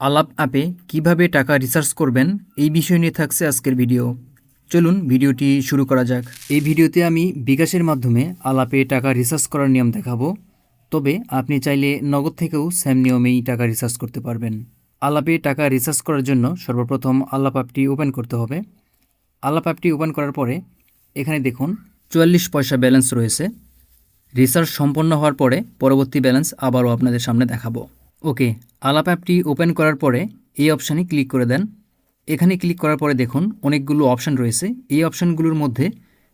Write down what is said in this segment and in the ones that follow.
আলাপ অ্যাপে কিভাবে টাকা রিচার্জ করবেন এই বিষয় নিয়ে থাকছে আজকের ভিডিও। চলুন ভিডিওটি শুরু করা যাক। এই ভিডিওতে আমি বিকাশের মাধ্যমে আলাপে টাকা রিচার্জ করার নিয়ম দেখাবো। তবে আপনি চাইলে নগদ থেকেও সেম নিয়মেই টাকা রিচার্জ করতে পারবেন। আলাপে টাকা রিচার্জ করার জন্য সর্বপ্রথম আলাপ অ্যাপটি ওপেন করতে হবে। আলাপ অ্যাপটি ওপেন করার পরে এখানে দেখুন 44 পয়সা ব্যালেন্স রয়েছে। রিচার্জ সম্পন্ন হওয়ার পরে পরবর্তী ব্যালেন্স আবারও আপনাদের সামনে দেখাবো। ওকে, আলাপ অ্যাপটি ওপেন করার পরে এই অপশানে ক্লিক করে দেন। এখানে ক্লিক করার পরে দেখুন অনেকগুলো অপশান রয়েছে। এই অপশানগুলোর মধ্যে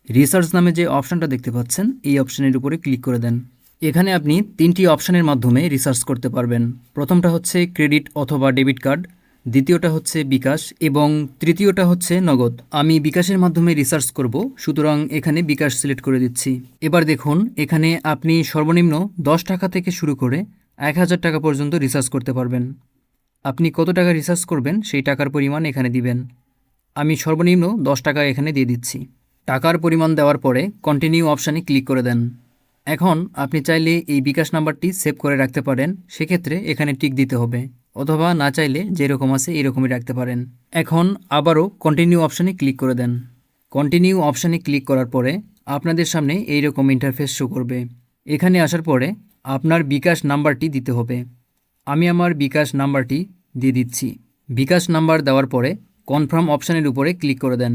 রিচার্জ নামে যে অপশানটা দেখতে পাচ্ছেন এই অপশানের উপরে ক্লিক করে দেন। এখানে আপনি 3টি অপশানের মাধ্যমে রিচার্জ করতে পারবেন। প্রথমটা হচ্ছে ক্রেডিট অথবা ডেবিট কার্ড, দ্বিতীয়টা হচ্ছে বিকাশ এবং তৃতীয়টা হচ্ছে নগদ। আমি বিকাশের মাধ্যমে রিচার্জ করব, সুতরাং এখানে বিকাশ সিলেক্ট করে দিচ্ছি। এবার দেখুন এখানে আপনি সর্বনিম্ন 10 টাকা থেকে শুরু করে 1000 টাকা পর্যন্ত রিচার্জ করতে পারবেন। আপনি কত টাকা রিচার্জ করবেন সেই টাকার পরিমাণ এখানে দিবেন। আমি সর্বনিম্ন 10 টাকা এখানে দিয়ে দিচ্ছি। টাকার পরিমাণ দেওয়ার পরে কন্টিনিউ অপশানে ক্লিক করে দেন। এখন আপনি চাইলে এই বিকাশ নাম্বারটি সেভ করে রাখতে পারেন, সেক্ষেত্রে এখানে টিক দিতে হবে, অথবা না চাইলে যেরকম আছে এরকমই রাখতে পারেন। এখন আবারও কন্টিনিউ অপশানে ক্লিক করে দেন। কন্টিনিউ অপশানে ক্লিক করার পরে আপনাদের সামনে এইরকম ইন্টারফেস শো করবে। এখানে আসার পরে আপনার বিকাশ নাম্বারটি দিতে হবে। আমি আমার বিকাশ নাম্বারটি দিয়ে দিচ্ছি। বিকাশ নাম্বার দেওয়ার পরে কনফার্ম অপশানের উপরে ক্লিক করে দেন।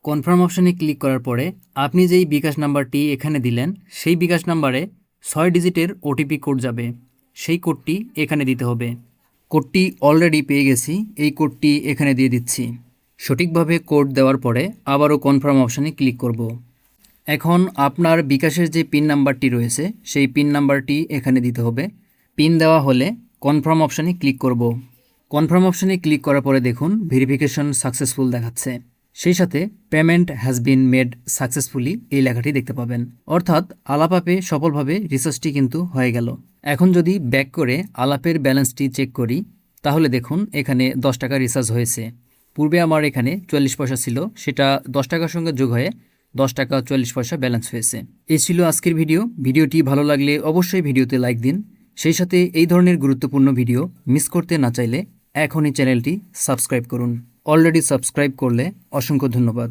কনফার্ম অপশানে ক্লিক করার পরে আপনি যেই বিকাশ নাম্বারটি এখানে দিলেন সেই বিকাশ নাম্বারে 6 ডিজিটের ওটিপি কোড যাবে। সেই কোডটি এখানে দিতে হবে। কোডটি অলরেডি পেয়ে গেছি, এই কোডটি এখানে দিয়ে দিচ্ছি। সঠিকভাবে কোড দেওয়ার পরে আবারও কনফার্ম অপশানে ক্লিক করব। এখন আপনার বিকাশের যে পিন নাম্বারটি রয়েছে সেই পিন নাম্বারটি এখানে দিতে হবে। পিন দেওয়া হলে কনফার্ম অপশানে ক্লিক করব। কনফার্ম অপশানে ক্লিক করার পরে দেখুন ভেরিফিকেশন সাকসেসফুল দেখাচ্ছে। সেই সাথে payment has been made successfully এই লেখাটি দেখতে পাবেন। অর্থাৎ আলাপ অ্যাপে সফলভাবে রিচার্জটি কিন্তু হয়ে গেল। এখন যদি ব্যাক করে আলাপের ব্যালেন্সটি চেক করি তাহলে দেখুন এখানে 10 টাকা রিচার্জ হয়েছে। পূর্বে আমার এখানে 44 পয়সা ছিল, সেটা 10 টাকার সঙ্গে যোগ হয়ে 10 টাকা 44 পয়সা ব্যালেন্স হয়েছে। এই ছিল আজকের ভিডিও। ভিডিওটি ভালো লাগলে অবশ্যই ভিডিওতে লাইক দিন। সেই সাথে এই ধরনের গুরুত্বপূর্ণ ভিডিও মিস করতে না চাইলে এখনই চ্যানেলটি সাবস্ক্রাইব করুন। অলরেডি সাবস্ক্রাইব করলে অসংখ্য ধন্যবাদ।